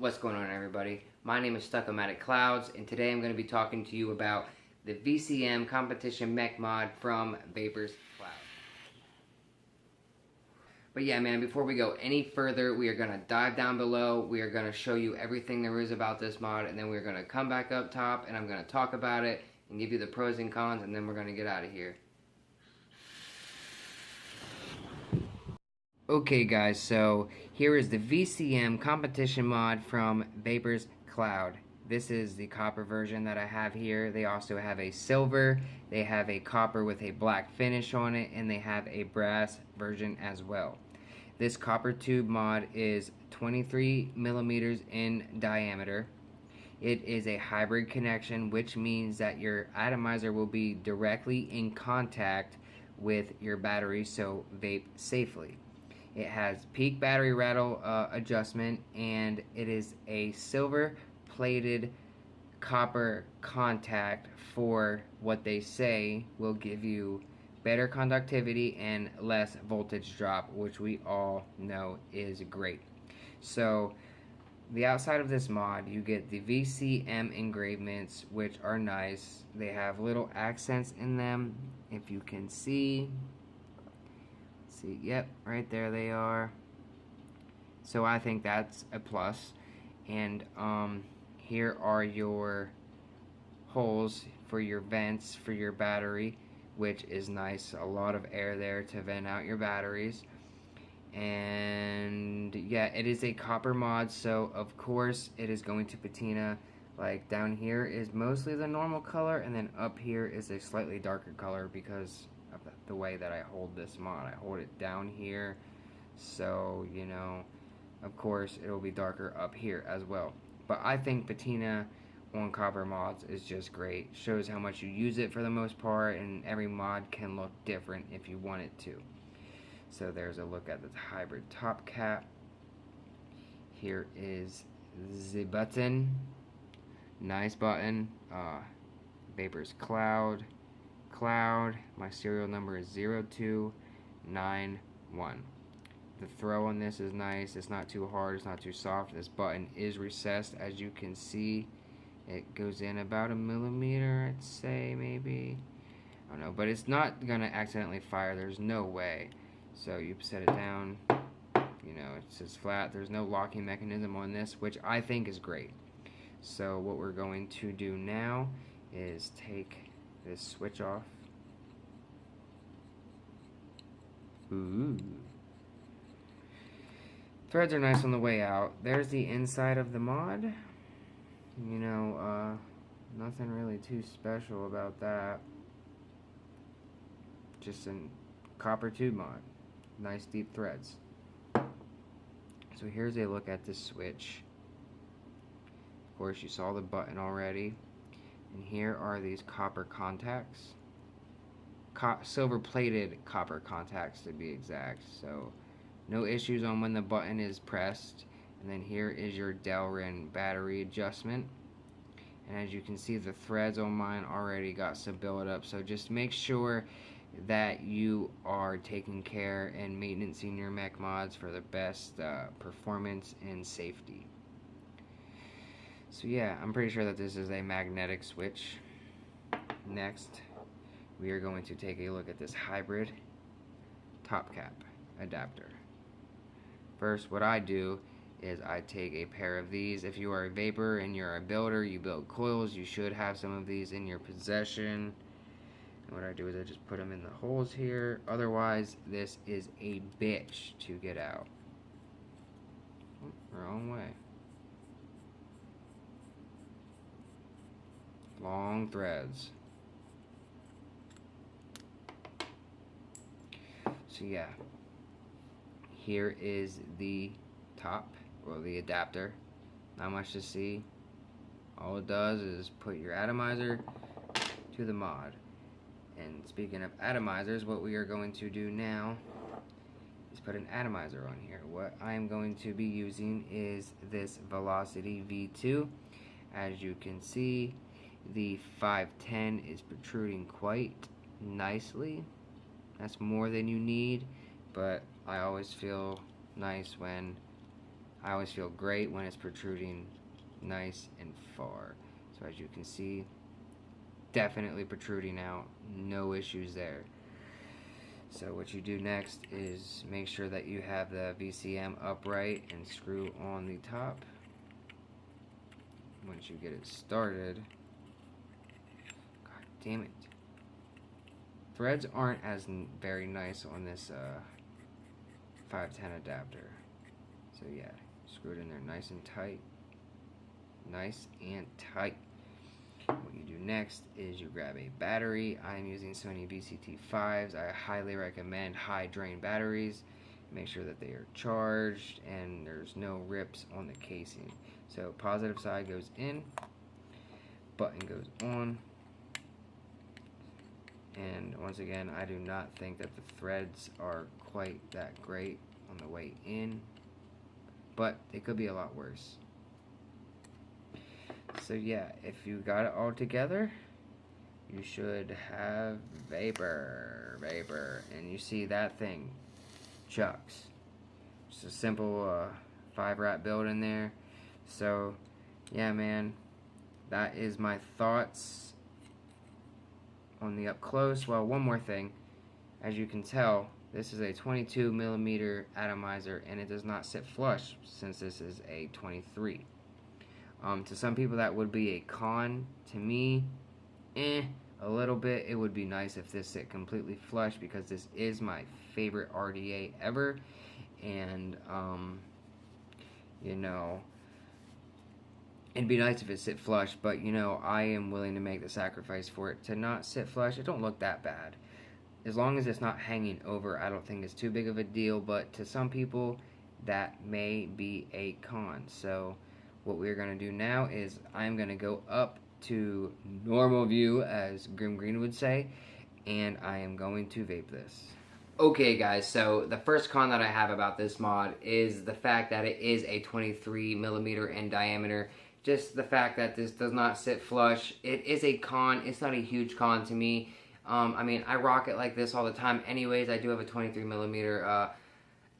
What's going on, everybody? My name is Stuck-o-Matic Clouds, and today I'm going to be talking to you about the VCM Competition Mech mod from Vapors Cloud. But yeah, man, before we go any further, we are going to dive down below. We are going to show you everything there is about this mod, and then we're going to come back up top, and I'm going to talk about it and give you the pros and cons, and then we're going to get out of here. Okay guys, so here is the VCM competition mod from Vapors Cloud. This is the copper version that I have here. They also have a silver, they have a copper with a black finish on it, and they have a brass version as well. This copper tube mod is 23 millimeters in diameter. It is a hybrid connection, which means that your atomizer will be directly in contact with your battery, so vape safely. It has peak battery rattle adjustment, and it is a silver plated copper contact for what they say will give you better conductivity and less voltage drop, which we all know is great. So the outside of this mod, you get the VCM engravements, which are nice. They have little accents in them, if you can see. See, yep, right there they are. So I think that's a plus. And here are your holes for your vents for your battery, which is nice. A lot of air there to vent out your batteries. And yeah, it is a copper mod, so of course it is going to patina. Like down here is mostly the normal color, and then up here is a slightly darker color because of the way that I hold this mod. I hold it down here, so you know, of course it'll be darker up here as well. But I think patina on copper mods is just great. Shows how much you use it for the most part, and every mod can look different if you want it to. So there's a look at the hybrid top cap. Here is the button. Nice button. Vapors Cloud. My serial number is 0291. The throw on this is nice. It's not too hard, it's not too soft. This button is recessed, as you can see. It goes in about a millimeter, I'd say, maybe. I don't know, but it's not gonna accidentally fire. There's no way. So you set it down, you know, it sits flat. There's no locking mechanism on this, which I think is great. So what we're going to do now is take this switch off. Ooh. Threads are nice on the way out. There's the inside of the mod. You know, nothing really too special about that. Just a copper tube mod. Nice deep threads. So here's a look at the switch. Of course, you saw the button already. And here are these copper contacts. Silver plated copper contacts to be exact. So no issues on when the button is pressed. And then here is your Delrin battery adjustment. And as you can see, the threads on mine already got some buildup. So just make sure that you are taking care and maintaining your mech mods for the best performance and safety. So yeah, I'm pretty sure that this is a magnetic switch. Next, we are going to take a look at this hybrid top cap adapter. First, what I do is I take a pair of these. If you are a vapor and you're a builder, you build coils, you should have some of these in your possession. And what I do is I just put them in the holes here. Otherwise, this is a bitch to get out. Oh, wrong way. Long threads. So yeah, here is the top, or the adapter. Not much to see. All it does is put your atomizer to the mod. And speaking of atomizers, what we are going to do now is put an atomizer on here. What I am going to be using is this Velocity V2. As you can see, the 510 is protruding quite nicely. That's more than you need, but I always feel nice when I always feel great when it's protruding nice and far. So as you can see, definitely protruding out, no issues there. So what you do next is make sure that you have the VCM upright and screw on the top. Once you get it started, god damn it, threads aren't as very nice on this 510 adapter. So yeah, screw it in there nice and tight. Nice and tight. What you do next is you grab a battery. I'm using Sony VCT5s. I highly recommend high drain batteries. Make sure that they are charged and there's no rips on the casing. So positive side goes in, button goes on, and once again, I do not think that the threads are quite that great on the way in, but it could be a lot worse. So yeah, if you got it all together, you should have vapor, and you see that thing chucks. Just a simple 5-wrap build in there. So yeah, man, that is my thoughts on the up close. Well, one more thing, as you can tell, this is a 22mm atomizer and it does not sit flush since this is a 23. To some people that would be a con. To me, a little bit. It would be nice if this sit completely flush because this is my favorite RDA ever, and you know, it'd be nice if it sit flush, but you know, I am willing to make the sacrifice for it to not sit flush. It don't look that bad. As long as it's not hanging over, I don't think it's too big of a deal, but to some people, that may be a con. So what we're going to do now is I'm going to go up to normal view, as Grim Green would say, and I am going to vape this. Okay guys, so the first con that I have about this mod is the fact that it is a 23mm in diameter. Just the fact that this does not sit flush. It is a con. It's not a huge con to me. I mean, I rock it like this all the time anyways. I do have a 23mm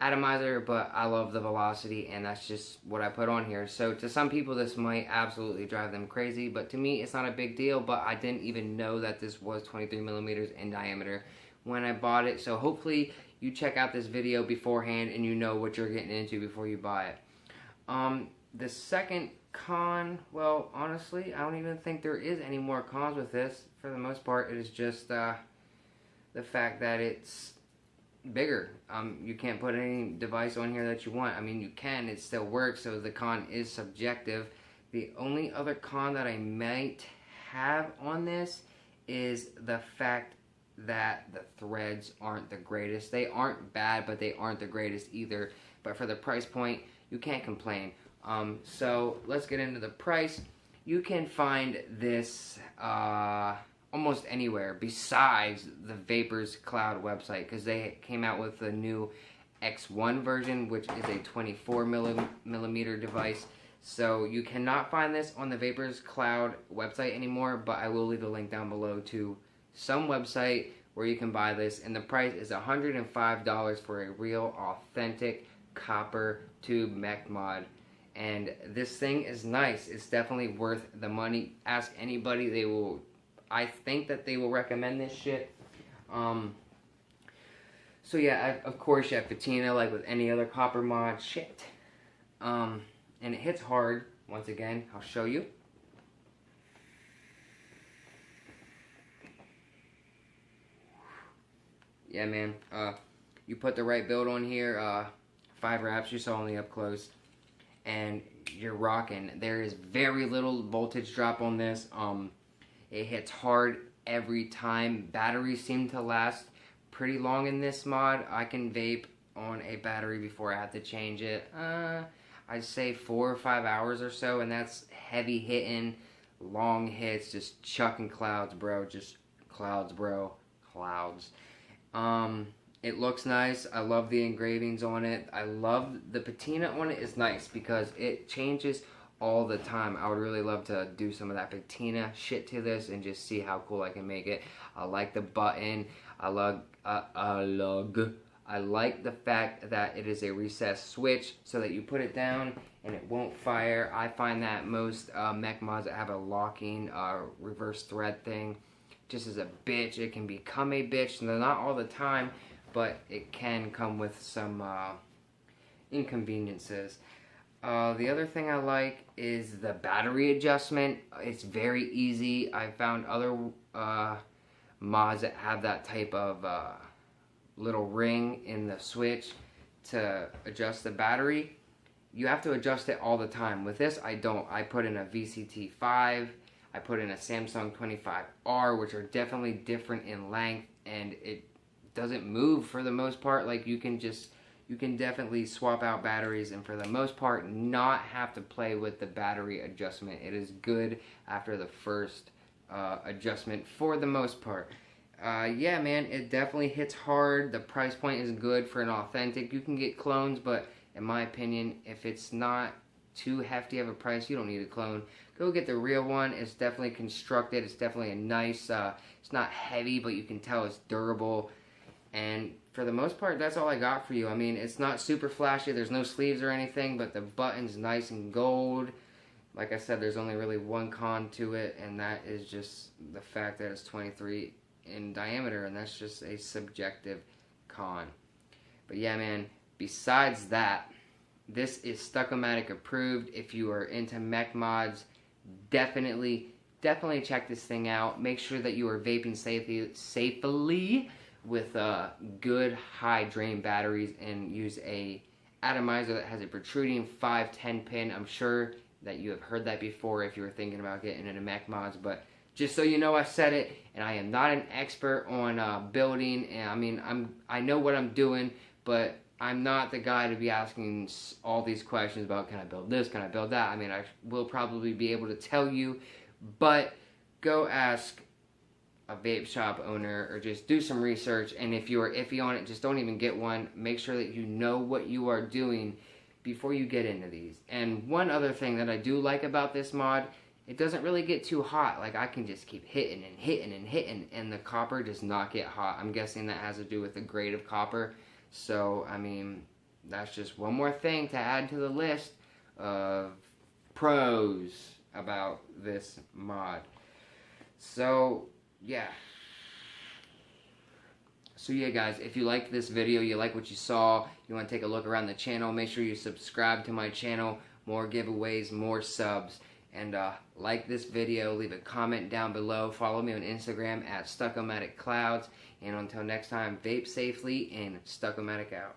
atomizer, but I love the velocity, and that's just what I put on here. So to some people this might absolutely drive them crazy, but to me it's not a big deal. But I didn't even know that this was 23mm in diameter when I bought it, so hopefully you check out this video beforehand and you know what you're getting into before you buy it. The second con, well, honestly, I don't even think there is any more cons with this. For the most part, it is just the fact that it's bigger. You can't put any device on here that you want. I mean, you can, it still works, so the con is subjective. The only other con that I might have on this is the fact that the threads aren't the greatest. They aren't bad, but they aren't the greatest either. But for the price point, you can't complain. So let's get into the price. You can find this almost anywhere besides the Vapors Cloud website, because they came out with a new X1 version, which is a 24mm device. So you cannot find this on the Vapors Cloud website anymore, but I will leave a link down below to some website where you can buy this, and the price is $105 for a real authentic copper tube mech mod. And this thing is nice. It's definitely worth the money. Ask anybody, they will, I think that they will recommend this shit. So yeah, of course you have patina like with any other copper mod. Shit. And it hits hard. Once again, I'll show you. Yeah, man. You put the right build on here. 5 wraps, you saw only up close, and you're rocking. There is very little voltage drop on this. It hits hard every time. Batteries seem to last pretty long in this mod. I can vape on a battery before I have to change it. I'd say 4 or 5 hours or so, and that's heavy hitting, long hits, just chucking clouds, bro. Just clouds, bro. Clouds. It looks nice. I love the engravings on it. I love the patina on it. Is nice because it changes all the time. I would really love to do some of that patina shit to this and just see how cool I can make it. I like the button. I I like the fact that it is a recessed switch so that you put it down and it won't fire. I find that most mech mods that have a locking reverse thread thing just is a bitch. It can become a bitch, not all the time, but it can come with some inconveniences. The other thing I like is the battery adjustment. It's very easy. I found other mods that have that type of little ring in the switch to adjust the battery. You have to adjust it all the time. With this, I don't. I put in a VCT5, I put in a Samsung 25R, which are definitely different in length, and it doesn't move for the most part. Like, you can definitely swap out batteries and for the most part not have to play with the battery adjustment. It is good after the first adjustment for the most part. Yeah, man, it definitely hits hard. The price point is good for an authentic. You can get clones, but in my opinion, if it's not too hefty of a price, you don't need a clone. Go get the real one. It's definitely constructed. It's definitely a nice, it's not heavy, but you can tell it's durable. And for the most part, that's all I got for you. I mean, it's not super flashy. There's no sleeves or anything, but the button's nice and gold. Like I said, there's only really one con to it, and that is just the fact that it's 23 in diameter, and that's just a subjective con. But yeah, man, besides that, this is Stuck-o-Matic approved. If you are into mech mods, definitely check this thing out. Make sure that you are vaping safely with good high drain batteries, and use a atomizer that has a protruding 510 pin. I'm sure that you have heard that before if you were thinking about getting into mech mods, but just so you know, I said it, and I am not an expert on building. And I mean, I know what I'm doing, but I'm not the guy to be asking all these questions about, can I build this, can I build that? I mean, I will probably be able to tell you, but go ask a vape shop owner or just do some research. And if you are iffy on it, just don't even get one. Make sure that you know what you are doing before you get into these. And one other thing that I do like about this mod, it doesn't really get too hot. Like, I can just keep hitting and hitting and hitting, and the copper does not get hot. I'm guessing that has to do with the grade of copper. So, I mean, that's just one more thing to add to the list of pros about this mod. So, yeah. So yeah, guys, if you liked this video, you like what you saw, you want to take a look around the channel, make sure you subscribe to my channel. More giveaways, more subs. And like this video, leave a comment down below. Follow me on Instagram at Stuck-o-Matic Clouds. And until next time, vape safely and Stuck-o-Matic out.